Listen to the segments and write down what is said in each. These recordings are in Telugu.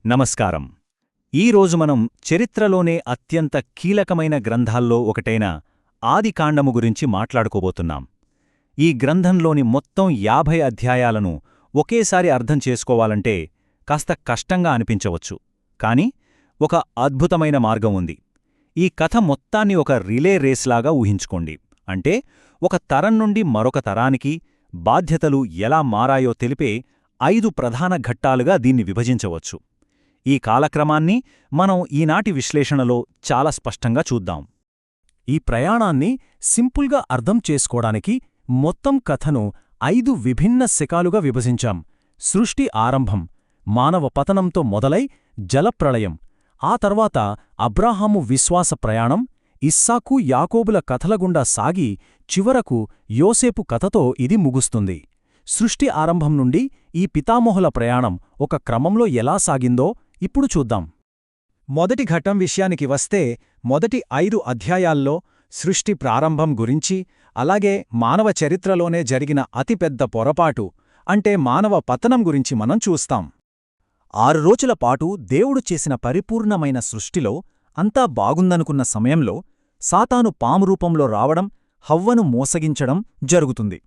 నమస్కారం. ఈరోజు మనం చరిత్రలోనే అత్యంత కీలకమైన గ్రంథాల్లో ఒకటైన ఆదికాండము గురించి మాట్లాడుకోబోతున్నాం. ఈ గ్రంథంలోని మొత్తం 50 అధ్యాయాలను ఒకేసారి అర్థం చేసుకోవాలంటే కాస్త కష్టంగా అనిపించవచ్చు. కాని ఒక అద్భుతమైన మార్గం ఉంది. ఈ కథ మొత్తాన్ని ఒక రిలే రేస్లాగా ఊహించుకోండి. అంటే ఒక తరం నుండి మరొక తరానికి బాధ్యతలు ఎలా మారాయో తెలిపే 5 ప్రధాన ఘట్టాలుగా దీన్ని విభజించవచ్చు. ఈ కాలక్రమాన్ని మనం ఈనాటి విశ్లేషణలో చాలా స్పష్టంగా చూద్దాం. ఈ ప్రయాణాన్ని సింపుల్గా అర్థం చేసుకోవడానికి మొత్తం కథను 5 విభిన్న శకాలుగా విభజించాం. సృష్టి ఆరంభం, మానవ పతనంతో మొదలై జలప్రళయం, ఆ తర్వాత అబ్రాహాము విశ్వాస ప్రయాణం, ఇస్సాకు యాకోబుల కథలగుండా సాగి చివరకు యోసేపు కథతో ఇది ముగుస్తుంది. సృష్టి ఆరంభం నుండి ఈ పితామహుల ప్రయాణం ఒక క్రమంలో ఎలా సాగిందో ఇప్పుడు చూద్దాం. మొదటి ఘట్టం విషయానికి వస్తే మొదటి 5 అధ్యాయాల్లో సృష్టి ప్రారంభం గురించి, అలాగే మానవ చరిత్రలోనే జరిగిన అతిపెద్ద పొరపాటు అంటే మానవ పతనం గురించి మనం చూస్తాం. 6 రోజుల పాటు దేవుడు చేసిన పరిపూర్ణమైన సృష్టిలో అంతా బాగుందనుకున్న సమయంలో సాతాను పాము రూపంలో రావడం, హవ్వను మోసగించడం జరుగుతుంది.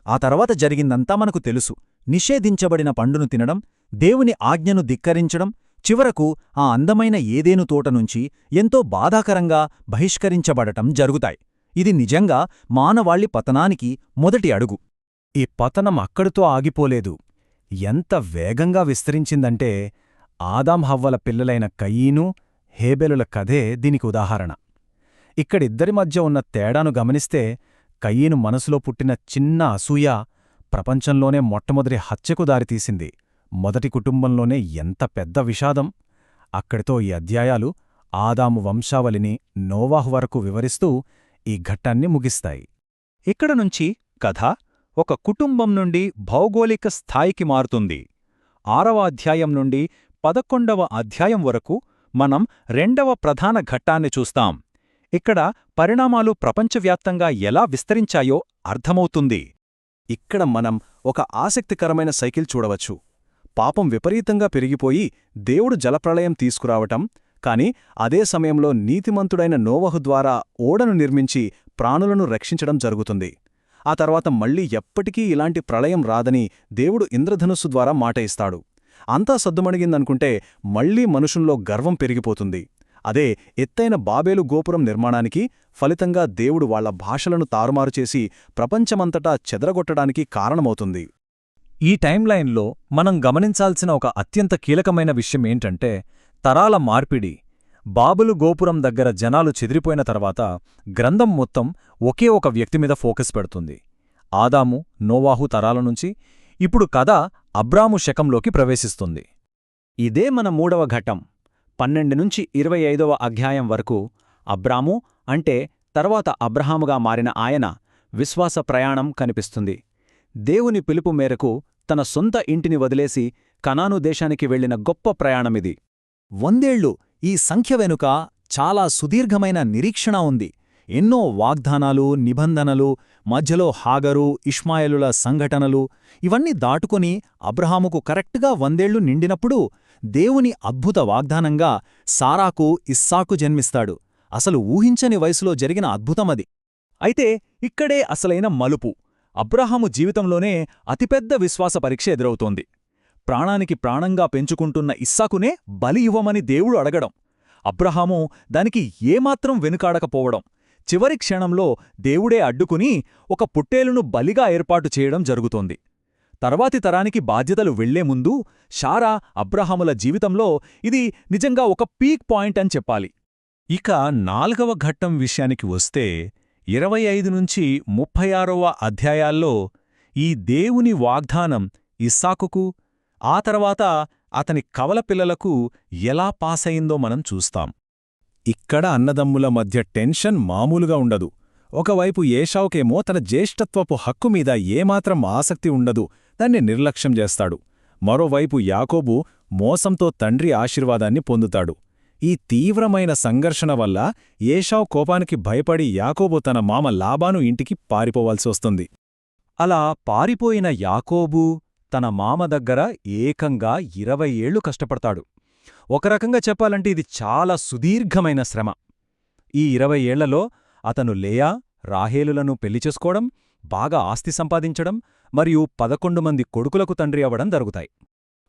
ఆ తర్వాత జరిగిందంతా మనకు తెలుసు. నిషేధించబడిన పండును తినడం, దేవుని ఆజ్ఞను ధిక్కరించడం, చివరకు ఆ అందమైన ఏదేను తోట నుంచి ఎంతో బాధాకరంగా బహిష్కరించబడటం జరుగుతాయి. ఇది నిజంగా మానవాళి పతనానికి మొదటి అడుగు. ఈ పతనం అక్కడితో ఆగిపోలేదు. ఎంత వేగంగా విస్తరించిందంటే ఆదాం హవ్వల పిల్లలైన కయీను, హేబెలుల కథే దీనికి ఉదాహరణ. ఇక్కడిద్దరి మధ్య ఉన్న తేడాను గమనిస్తే కయీను మనసులో పుట్టిన చిన్న అసూయ ప్రపంచంలోనే మొట్టమొదటి హత్యకు దారితీసింది. మొదటి కుటుంబంలోనే ఎంత పెద్ద విషాదం. అక్కడితో ఈ అధ్యాయాలు ఆదాము వంశావళిని నోవాహు వరకు వివరిస్తూ ఈ ఘట్టాన్ని ముగిస్తాయి. ఇక్కడ నుంచి కథ ఒక కుటుంబం నుండి భౌగోళిక స్థాయికి మారుతుంది. 6వ అధ్యాయం నుండి 11వ అధ్యాయం వరకు మనం 2వ ప్రధాన ఘట్టాన్ని చూస్తాం. ఇక్కడ పరిణామాలు ప్రపంచవ్యాప్తంగా ఎలా విస్తరించాయో అర్థమవుతుంది. ఇక్కడ మనం ఒక ఆసక్తికరమైన సైకిల్ చూడవచ్చు. పాపం విపరీతంగా పెరిగిపోయి దేవుడు జలప్రళయం తీసుకురావటం, కాని అదే సమయంలో నీతిమంతుడైన నోవహు ద్వారా ఓడను నిర్మించి ప్రాణులను రక్షించడం జరుగుతుంది. ఆ తర్వాత మళ్లీ ఎప్పటికీ ఇలాంటి ప్రళయం రాదని దేవుడు ఇంద్రధనుస్సు ద్వారా మాట ఇస్తాడు. అంతా సద్దుమణిగిందనుకుంటే మళ్లీ మనుషుల్లో గర్వం పెరిగిపోతుంది. అదే ఎత్తైన బాబేలు గోపురం నిర్మాణానికి ఫలితంగా దేవుడు వాళ్ల భాషలను తారుమారుచేసి ప్రపంచమంతటా చెదరగొట్టడానికి కారణమవుతుంది. ఈ టైంలైన్లో మనం గమనించాల్సిన ఒక అత్యంత కీలకమైన విషయం ఏంటంటే తరాల మార్పిడి. బాబులు గోపురం దగ్గర జనాలు చెదిరిపోయిన తర్వాత గ్రంథం మొత్తం ఒకే ఒక వ్యక్తి మీద ఫోకస్ పెడుతుంది. ఆదాము, నోవాహు తరాల నుంచి ఇప్పుడు కథ అబ్రాము శకంలోకి ప్రవేశిస్తుంది. ఇదే మన 3వ ఘట్టం. 12 నుంచి 25వ అధ్యాయం వరకు అబ్రాము అంటే తర్వాత అబ్రహాముగా మారిన ఆయన విశ్వాస ప్రయాణం కనిపిస్తుంది. దేవుని పిలుపు మేరకు తన సొంత ఇంటిని వదిలేసి కనాను దేశానికి వెళ్లిన గొప్ప ప్రయాణమిది. 100 ఏళ్లు. ఈ సంఖ్య వెనుక చాలా సుదీర్ఘమైన నిరీక్షణ ఉంది. ఎన్నో వాగ్దానాలు, నిబంధనలు, మధ్యలో హాగరు, ఇష్మాయేలుల సంఘటనలు, ఇవన్నీ దాటుకొని అబ్రహాముకు కరెక్ట్గా 100 ఏళ్లు నిండినప్పుడు దేవుని అద్భుత వాగ్దానంగా సారాకు ఇస్సాకు జన్మిస్తాడు. అసలు ఊహించని వయసులో జరిగిన అద్భుతమది. అయితే ఇక్కడే అసలైన మలుపు. అబ్రహాము జీవితంలోనే అతిపెద్ద విశ్వాస పరీక్ష ఎదురవుతోంది. ప్రాణానికి ప్రాణంగా పెంచుకుంటున్న ఇస్సాకునే బలి ఇవ్వమని దేవుడు అడగడం, అబ్రహాము దానికి ఏమాత్రం వెనుకాడకపోవడం, చివరి క్షణంలో దేవుడే అడ్డుకుని ఒక పుట్టేలును బలిగా ఏర్పాటు చేయడం జరుగుతోంది. తర్వాతి తరానికి బాధ్యతలు వెళ్లే ముందు శారా, అబ్రహాముల జీవితంలో ఇది నిజంగా ఒక పీక్ పాయింట్ అని చెప్పాలి. ఇక 4వ ఘట్టం విషయానికి వస్తే 25 నుంచి 36వ అధ్యాయాల్లో ఈ దేవుని వాగ్దానం ఇస్సాకుకు, ఆ తర్వాత అతని కవల పిల్లలకు ఎలా పాసయిందో మనం చూస్తాం. ఇక్కడ అన్నదమ్ముల మధ్య టెన్షన్ మామూలుగా ఉండదు. ఒకవైపు ఏశావుకేమో తన జ్యేష్ఠత్వపు హక్కు మీద ఏమాత్రం ఆసక్తి ఉండదు, దాన్ని నిర్లక్ష్యం చేస్తాడు. మరోవైపు యాకోబు మోసంతో తండ్రి ఆశీర్వాదాన్ని పొందుతాడు. ఈ తీవ్రమైన సంఘర్షణ వల్ల ఏశావు కోపానికి భయపడి యాకోబు తన మామ లాబాను ఇంటికి పారిపోవాల్సొస్తుంది. అలా పారిపోయిన యాకోబు తన మామ దగ్గర ఏకంగా 20 ఏళ్లు కష్టపడతాడు. ఒక రకంగా చెప్పాలంటే ఇది చాలా సుదీర్ఘమైన శ్రమ. ఈ 20 ఏళ్లలో అతను లేయా, రాహేలులను పెళ్లి చేసుకోవడం, బాగా ఆస్తి సంపాదించడం మరియు 11 మంది కొడుకులకు తండ్రి అవ్వడం జరుగుతాయి.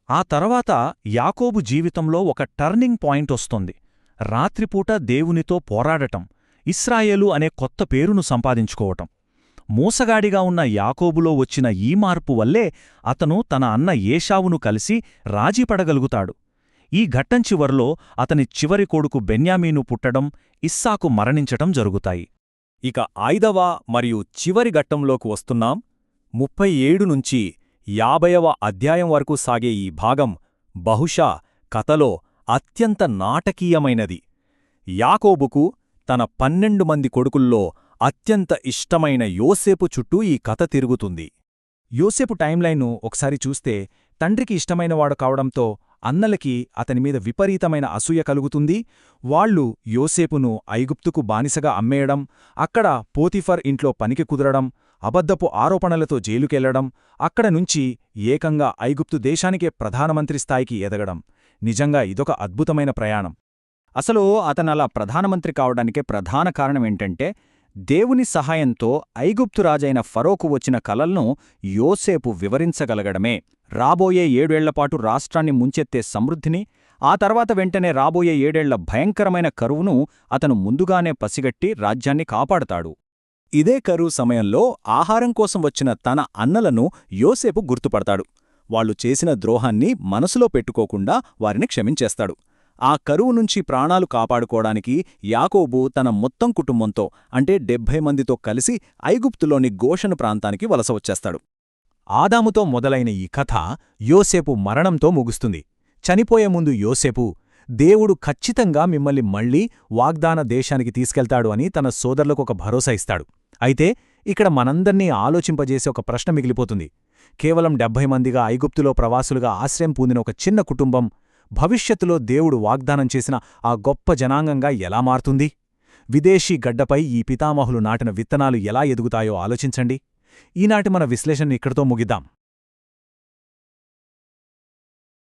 ఆ తర్వాత యాకోబు జీవితంలో ఒక టర్నింగ్ పాయింట్ వస్తుంది. రాత్రిపూట దేవునితో పోరాడటం, ఇశ్రాయేలు అనే కొత్త పేరును సంపాదించుకోవటం. మోసగాడిగా ఉన్న యాకోబులో వచ్చిన ఈ మార్పు వల్లే అతను తన అన్న ఏశావును కలిసి రాజీపడగలుగుతాడు. ఈ ఘట్టం చివర్లో అతని చివరి కొడుకు బెన్యామీను పుట్టడం, ఇస్సాకు మరణించటం జరుగుతాయి. ఇక 5వ మరియు చివరి ఘట్టంలోకి వస్తున్నాం. 37 నుంచి 50వ అధ్యాయం వరకు సాగే ఈ భాగం బహుశా కథలో అత్యంత నాటకీయమైనది. యాకోబుకు తన 12 మంది కొడుకుల్లో అత్యంత ఇష్టమైన యోసేపు చుట్టూ ఈ కథ తిరుగుతుంది. యోసేపు టైంలైన్ను ఒకసారి చూస్తే తండ్రికి ఇష్టమైనవాడు కావడంతో అన్నలకి అతనిమీద విపరీతమైన అసూయ కలుగుతుంది. వాళ్లు యోసేపును ఐగుప్తుకు బానిసగా అమ్మేయడం, అక్కడ పోతిఫర్ ఇంట్లో పనికి కుదరడం, అబద్ధపు ఆరోపణలతో జైలుకెళ్లడం, అక్కడ నుంచి ఏకంగా ఐగుప్తు దేశానికే ప్రధానమంత్రి స్థాయికి ఎదగడం. నిజంగా ఇదొక అద్భుతమైన ప్రయాణం. అసలు అతనలా ప్రధానమంత్రి కావడానికే ప్రధాన కారణమేంటంటే, దేవుని సహాయంతో ఐగుప్తు రాజైన ఫరోకు వచ్చిన కలలను యోసేపు వివరించగలగడమే. రాబోయే 7 ఏళ్లపాటు రాష్ట్రాన్ని ముంచెత్తే సమృద్ధిని, ఆ తర్వాత వెంటనే రాబోయే 7 ఏళ్ల భయంకరమైన కరువును అతను ముందుగానే పసిగట్టి రాజ్యాన్ని కాపాడతాడు. ఇదే కరువు సమయంలో ఆహారం కోసం వచ్చిన తన అన్నలను యోసేపు గుర్తుపడతాడు. వాళ్లు చేసిన ద్రోహాన్ని మనసులో పెట్టుకోకుండా వారిని క్షమించేస్తాడు. ఆ కరువు నుంచి ప్రాణాలు కాపాడుకోవడానికి యాకోబు తన మొత్తం కుటుంబంతో అంటే 70 మందితో కలిసి ఐగుప్తులోని గోషను ప్రాంతానికి వలస వచ్చేస్తాడు. ఆదాముతో మొదలైన ఈ కథ యోసేపు మరణంతో ముగుస్తుంది. చనిపోయే ముందు యోసేపు, దేవుడు ఖచ్చితంగా మిమ్మల్ని మళ్లీ వాగ్దాన దేశానికి తీసుకెళ్తాడు అని తన సోదరులకు ఒక భరోసా ఇస్తాడు. అయితే ఇక్కడ మనందర్నీ ఆలోచింపజేసే ఒక ప్రశ్న మిగిలిపోతుంది. కేవలం 70 మందిగా ఐగుప్తులో ప్రవాసులుగా ఆశ్రయం పొందిన ఒక చిన్న కుటుంబం భవిష్యత్తులో దేవుడు వాగ్దానం చేసిన ఆ గొప్ప జనాంగంగా ఎలా మారుతుంది? విదేశీ గడ్డపై ఈ పితామహులు నాటిన విత్తనాలు ఎలా ఎదుగుతాయో ఆలోచించండి. ఈనాటి మన విశ్లేషణ ఇక్కడితో ముగిద్దాం.